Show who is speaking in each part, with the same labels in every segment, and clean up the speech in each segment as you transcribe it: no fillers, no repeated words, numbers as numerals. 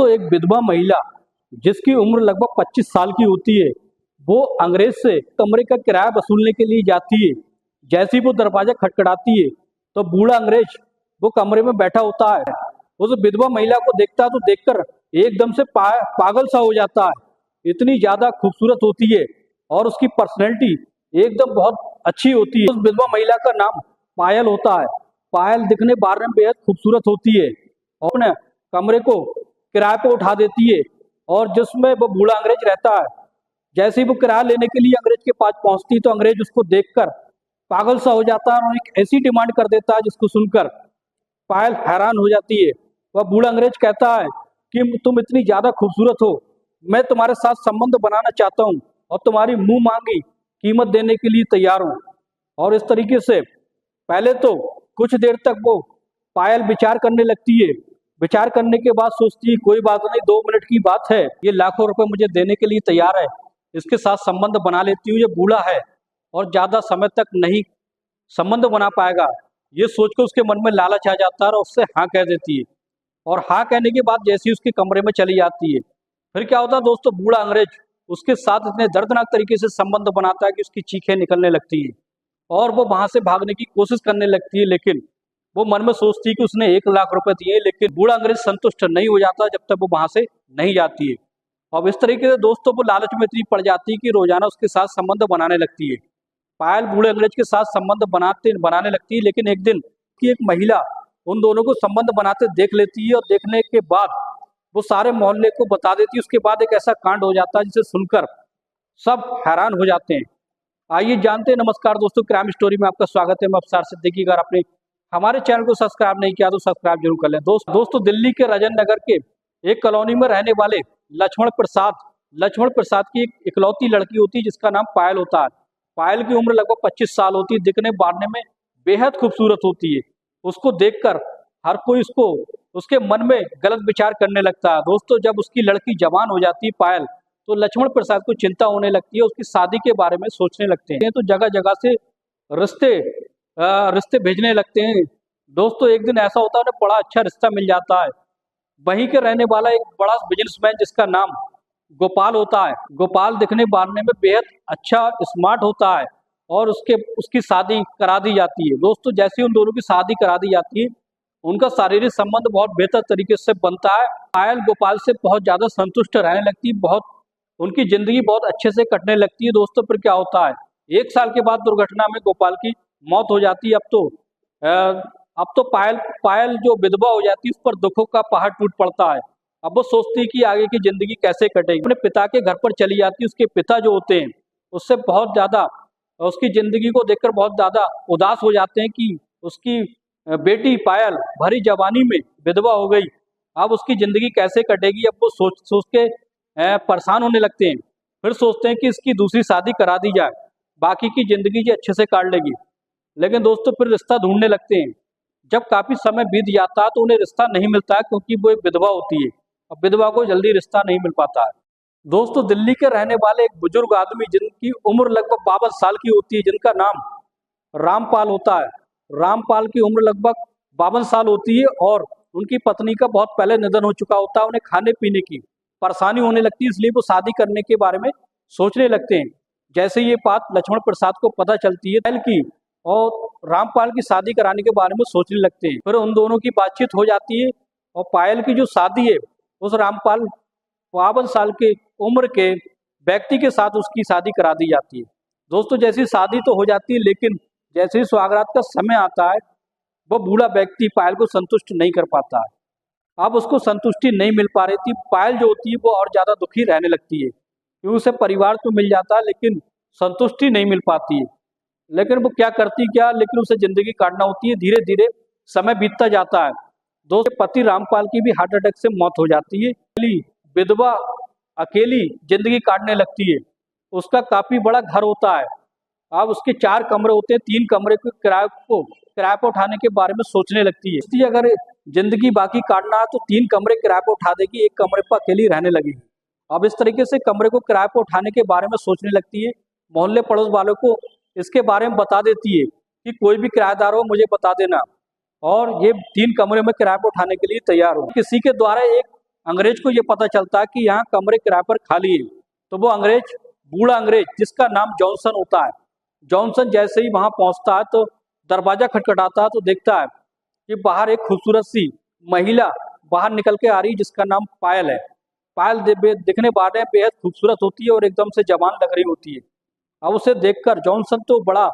Speaker 1: दोस्तों, एक विधवा महिला जिसकी उम्र लगभग 25 साल की होती है, वो अंग्रेज से कमरे का किराया वसूलने के लिए जाती है। जैसे ही वो दरवाजा खटखटाती है तो बूढ़ा अंग्रेज वो कमरे में बैठा होता है। उस विधवा महिला को देखता है तो देखकर एकदम से पागल सा हो जाता है। इतनी ज्यादा खूबसूरत होती है और उसकी पर्सनैलिटी एकदम बहुत अच्छी होती है। उस विधवा महिला का नाम पायल होता है। पायल दिखने बाहर में बेहद खूबसूरत होती है और अपने कमरे को किराए पे उठा देती है और जिसमें वो बूढ़ा अंग्रेज रहता है। जैसे ही वो किराया लेने के लिए अंग्रेज के पास पहुंचती तो अंग्रेज उसको देखकर पागल सा हो जाता है और एक ऐसी डिमांड कर देता है जिसको सुनकर पायल हैरान हो जाती है। वह बूढ़ा अंग्रेज कहता है कि तुम इतनी ज्यादा खूबसूरत हो, मैं तुम्हारे साथ संबंध बनाना चाहता हूँ और तुम्हारी मुंह मांगी कीमत देने के लिए तैयार हूँ। और इस तरीके से पहले तो कुछ देर तक वो पायल विचार करने लगती है। विचार करने के बाद सोचती है कोई बात नहीं, 2 मिनट की बात है, ये लाखों रुपए मुझे देने के लिए तैयार है, इसके साथ संबंध बना लेती हूँ। ये बूढ़ा है और ज्यादा समय तक नहीं संबंध बना पाएगा, ये सोचकर उसके मन में लालच आ जाता है और उससे हाँ कह देती है। और हाँ कहने के बाद जैसे ही उसके कमरे में चली जाती है, फिर क्या होता है दोस्तों, बूढ़ा अंग्रेज उसके साथ इतने दर्दनाक तरीके से संबंध बनाता है कि उसकी चीखें निकलने लगती है और वो वहां से भागने की कोशिश करने लगती है। लेकिन वो मन में सोचती है कि उसने 1 लाख रुपए दिए, लेकिन बूढ़ा अंग्रेज संतुष्ट नहीं हो जाता जब तक वो वहां से नहीं जाती है। अब इस तरीके से दोस्तों वो लालच में इतनी पड़ जाती है कि रोजाना उसके साथ संबंध बनाने लगती है। पायल बूढ़े अंग्रेज के साथ संबंध बनाने लगती है, लेकिन एक दिन की एक महिला उन दोनों को संबंध बनाते देख लेती है और देखने के बाद वो सारे मोहल्ले को बता देती है। उसके बाद एक ऐसा कांड हो जाता है जिसे सुनकर सब हैरान हो जाते हैं। आइए जानते हैं। नमस्कार दोस्तों, क्राइम स्टोरी में आपका स्वागत है। मैं अफसार सिद्दीकी। अगर आपने हमारे चैनल को सब्सक्राइब नहीं किया तो सब्सक्राइब जरूर कर लें। दोस्तों दिल्ली के रजन नगर के एक कॉलोनी में रहने वाले लक्ष्मण प्रसाद की एक इकलौती लड़की होती है जिसका नाम पायल होता है। पायल की उम्र लगभग 25 साल होती है। दिखने बाढ़ने में बेहद खूबसूरत होती है। उसको देखकर हर कोई उसके मन में गलत विचार करने लगता है। दोस्तों जब उसकी लड़की जवान हो जाती है पायल, तो लक्ष्मण प्रसाद को चिंता होने लगती है। उसकी शादी के बारे में सोचने लगते हैं तो जगह जगह से रिश्ते भेजने लगते हैं। दोस्तों एक दिन ऐसा होता है उन्हें बड़ा अच्छा रिश्ता मिल जाता है। वहीं के रहने वाला एक बड़ा बिजनेसमैन जिसका नाम गोपाल होता है। गोपाल दिखने बारने में बेहद अच्छा स्मार्ट होता है और उसकी शादी करा दी जाती है। दोस्तों जैसे ही उन दोनों की शादी करा दी जाती है, उनका शारीरिक संबंध बहुत बेहतर तरीके से बनता है। पायल गोपाल से बहुत ज्यादा संतुष्ट रहने लगती है, उनकी जिंदगी बहुत अच्छे से कटने लगती है। दोस्तों फिर क्या होता है, 1 साल के बाद दुर्घटना में गोपाल की मौत हो जाती है। अब तो पायल जो विधवा हो जाती है उस पर दुखों का पहाड़ टूट पड़ता है। अब वो सोचती है कि आगे की जिंदगी कैसे कटेगी। अपने पिता के घर पर चली जाती है। उसके पिता जो होते हैं उससे बहुत ज्यादा उसकी जिंदगी को देखकर बहुत ज्यादा उदास हो जाते हैं कि उसकी बेटी पायल भरी जवानी में विधवा हो गई, अब उसकी जिंदगी कैसे कटेगी। अब वो सोच के परेशान होने लगते हैं। फिर सोचते हैं कि इसकी दूसरी शादी करा दी जाए, बाकी की जिंदगी जी अच्छे से काट लेगी। लेकिन दोस्तों फिर रिश्ता ढूंढने लगते हैं। जब काफी समय बीत जाता है तो उन्हें रिश्ता नहीं मिलता है क्योंकि वो एक विधवा होती है। अब विधवा को जल्दी रिश्ता नहीं मिल पाता है। दोस्तों दिल्ली के रहने वाले एक बुजुर्ग आदमी जिनकी उम्र लगभग 52 साल की होती है, जिनका नाम रामपाल होता है। रामपाल की उम्र लगभग 52 साल होती है और उनकी पत्नी का बहुत पहले निधन हो चुका होता है। उन्हें खाने पीने की परेशानी होने लगती है, इसलिए वो शादी करने के बारे में सोचने लगते हैं। जैसे ये बात लक्ष्मण प्रसाद को पता चलती है पायल की और रामपाल की शादी कराने के बारे में सोचने लगते हैं। फिर उन दोनों की बातचीत हो जाती है और पायल की जो शादी है उस रामपाल 52 साल के उम्र के व्यक्ति के साथ उसकी शादी करा दी जाती है। दोस्तों जैसी शादी तो हो जाती है, लेकिन जैसे ही सुहागरात का समय आता है वो बूढ़ा व्यक्ति पायल को संतुष्ट नहीं कर पाता है। अब उसको संतुष्टि नहीं मिल पा रही थी। पायल जो होती है वो और ज्यादा दुखी रहने लगती है क्योंकि उसे परिवार तो मिल जाता है लेकिन संतुष्टि नहीं मिल पाती है। लेकिन वो क्या करती क्या, लेकिन उसे जिंदगी काटना होती है। धीरे धीरे समय बीतता जाता है। दोस्तों पति रामपाल की भी हार्ट अटैक से मौत हो जाती है। विधवा अकेली जिंदगी काटने लगती है। उसका काफी बड़ा घर होता है। अब उसके 4 कमरे होते हैं। 3 कमरे के किराए पर उठाने के बारे में सोचने लगती है। इसलिए अगर जिंदगी बाकी काटना है तो 3 कमरे किराए पर उठा देगी, 1 कमरे पर अकेली रहने लगेगी। अब इस तरीके से कमरे को किराए पर उठाने के बारे में सोचने लगती है। मोहल्ले पड़ोस वालों को इसके बारे में बता देती है कि कोई भी किराएदार हो मुझे बता देना और ये 3 कमरे में किराए पर उठाने के लिए तैयार हो। किसी के द्वारा एक अंग्रेज को ये पता चलता है कि यहाँ कमरे किराए पर खाली है। तो वो अंग्रेज, बूढ़ा अंग्रेज जिसका नाम जॉनसन होता है, जॉनसन जैसे ही वहां पहुंचता है तो दरवाजा खटखटाता है तो देखता है कि बाहर एक खूबसूरत सी महिला बाहर निकल के आ रही जिसका नाम पायल है। पायल दिखने बाद में बेहद खूबसूरत होती है और एकदम से जवान लग रही होती है। अब उसे देखकर जॉनसन तो बड़ा,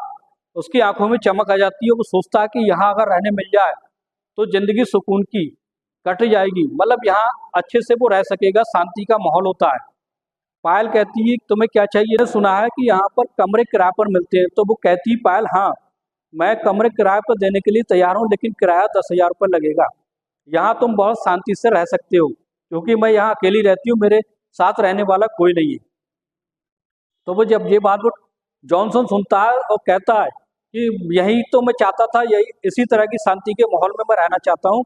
Speaker 1: उसकी आंखों में चमक आ जाती है। वो सोचता है कि यहाँ अगर रहने मिल जाए तो जिंदगी सुकून की कट जाएगी, मतलब यहाँ अच्छे से वो रह सकेगा, शांति का माहौल होता है। पायल कहती है तुम्हें क्या चाहिए? मैंने सुना है कि यहाँ पर कमरे किराए पर मिलते हैं। तो वो कहती है पायल, हाँ मैं कमरे किराए पर देने के लिए तैयार हूँ, लेकिन किराया 10,000 रुपये लगेगा। यहाँ तुम बहुत शांति से रह सकते हो क्योंकि मैं यहाँ अकेली रहती हूँ, मेरे साथ रहने वाला कोई नहीं है। तो वो जब ये बात वो जॉनसन सुनता है और कहता है कि यही तो मैं चाहता था, यही इसी तरह की शांति के माहौल में मैं रहना चाहता हूँ,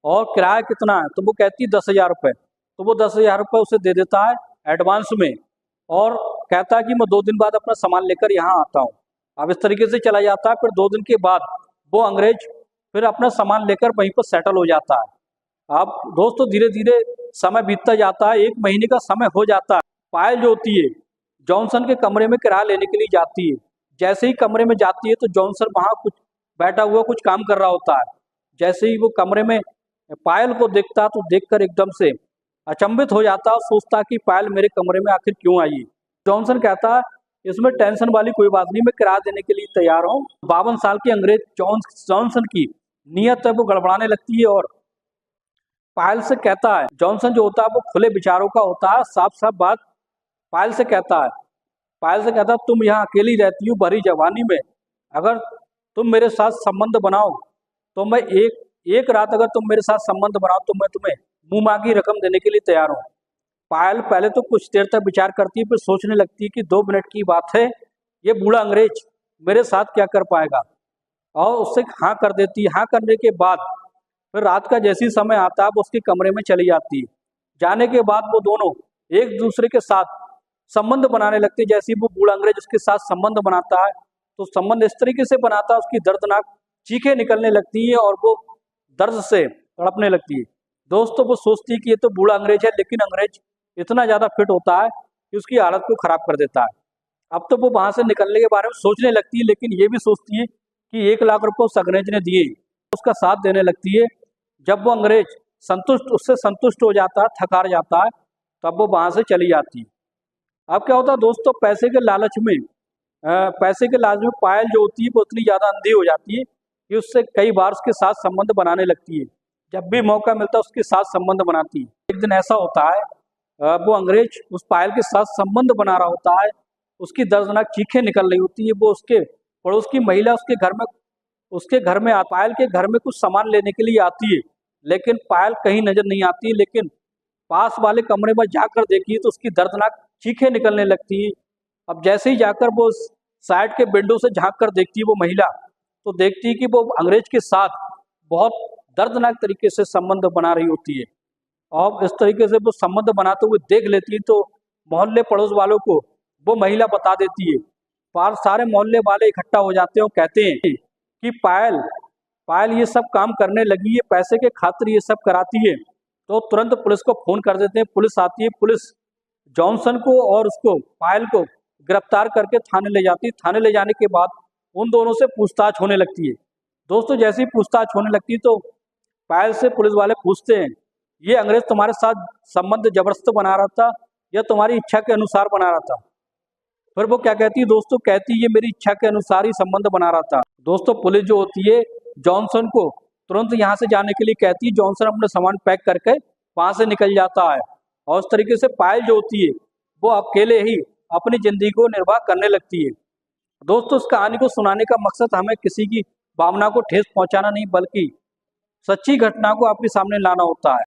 Speaker 1: और किराया कितना है? तो वो कहती है 10,000 रुपये। तो वो 10,000 रुपये उसे दे देता है एडवांस में और कहता है कि मैं 2 दिन बाद अपना सामान लेकर यहाँ आता हूँ। अब इस तरीके से चला जाता है। फिर 2 दिन के बाद वो अंग्रेज फिर अपना सामान लेकर वहीं पर सेटल हो जाता है। अब दोस्तों धीरे धीरे समय बीतता जाता है, 1 महीने का समय हो जाता है। पायल जो होती है जॉनसन के कमरे में किराया लेने के लिए जाती है। जैसे ही कमरे में जाती है तो जॉनसन वहाँ कुछ बैठा हुआ कुछ काम कर रहा होता है। जैसे ही वो कमरे में पायल को देखता तो देखकर एकदम से अचंभित हो जाता और सोचता कि पायल मेरे कमरे में आखिर क्यों आई है। जॉनसन कहता है इसमें टेंशन वाली कोई बात नहीं, मैं किराया देने के लिए तैयार हूँ। 52 साल के अंग्रेज जॉनसन की नीयत है वो गड़बड़ाने लगती है और पायल से कहता है, जॉनसन जो होता है वो खुले विचारों का होता है, साफ साफ बात पायल से कहता है। पायल से कहता है तुम यहाँ अकेली रहती हो भरी जवानी में, अगर तुम मेरे साथ संबंध बनाओ तो मैं एक रात अगर तुम मेरे साथ संबंध बनाओ तो मैं तुम्हें मुंह मांगी रकम देने के लिए तैयार हूँ। पायल पहले तो कुछ देर तक विचार करती है, फिर सोचने लगती है कि 2 मिनट की बात है, ये बूढ़ा अंग्रेज मेरे साथ क्या कर पाएगा, और उससे हाँ कर देती है। हाँ करने के बाद फिर रात का जैसी समय आता है वो उसके कमरे में चली जाती है। जाने के बाद वो दोनों एक दूसरे के साथ संबंध बनाने लगते हैं। जैसे ही वो बूढ़ा अंग्रेज उसके साथ संबंध बनाता है तो संबंध इस तरीके से बनाता है उसकी दर्दनाक चीखें निकलने लगती है और वो दर्द से तड़पने लगती है। दोस्तों वो सोचती है कि ये तो बूढ़ा अंग्रेज है, लेकिन अंग्रेज इतना ज़्यादा फिट होता है कि उसकी हालत को ख़राब कर देता है। अब तो वो वहाँ से निकलने के बारे में सोचने लगती है, लेकिन ये भी सोचती है कि 1 लाख रुपये उस अंग्रेज ने दिए, उसका साथ देने लगती है। जब वो अंग्रेज उससे संतुष्ट हो जाता है, थक हार जाता है, तब वो वहाँ से चली जाती है। अब क्या होता है दोस्तों, पैसे के लालच में पायल जो होती है वो उतनी ज़्यादा अंधी हो जाती है कि उससे कई बार उसके साथ संबंध बनाने लगती है। जब भी मौका मिलता है उसके साथ संबंध बनाती है। एक दिन ऐसा होता है वो अंग्रेज उस पायल के साथ संबंध बना रहा होता है, उसकी दर्दनाक चीखें निकल रही होती है। वो उसके पड़ोस की महिला उसके घर में पायल के घर में कुछ सामान लेने के लिए आती है, लेकिन पायल कहीं नजर नहीं आती। लेकिन पास वाले कमरे में जाकर देखी तो उसकी दर्दनाक चीखें निकलने लगती है। अब जैसे ही जाकर वो साइड के विंडो से झांक कर देखती है वो महिला, तो देखती है कि वो अंग्रेज के साथ बहुत दर्दनाक तरीके से संबंध बना रही होती है। और इस तरीके से वो संबंध बनाते हुए देख लेती है तो मोहल्ले पड़ोस वालों को वो महिला बता देती है। सारे मोहल्ले वाले इकट्ठा हो जाते हैं और कहते हैं कि पायल ये सब काम करने लगी है, पैसे के खातिर ये सब कराती है। तो तुरंत पुलिस को फोन कर देते हैं। पुलिस आती है। पुलिस जॉनसन को और उसको पायल को गिरफ्तार करके थाने ले जाती है। थाने ले जाने के बाद उन दोनों से पूछताछ होने लगती है। दोस्तों जैसे ही पूछताछ होने लगती है तो पायल से पुलिस वाले पूछते हैं, ये अंग्रेज तुम्हारे साथ संबंध जबरदस्त बना रहा था या तुम्हारी इच्छा के अनुसार बना रहा था? फिर वो क्या कहती है दोस्तों, कहती है ये मेरी इच्छा के अनुसार ही संबंध बना रहा था। दोस्तों पुलिस जो होती है जॉनसन को तुरंत यहाँ से जाने के लिए कहती है। जॉनसन अपना सामान पैक करके वहां से निकल जाता है और उस तरीके से पायल जो होती है वो अकेले ही अपनी जिंदगी को निर्वाह करने लगती है। दोस्तों इस कहानी को सुनाने का मकसद हमें किसी की भावना को ठेस पहुंचाना नहीं, बल्कि सच्ची घटना को आपके सामने लाना होता है।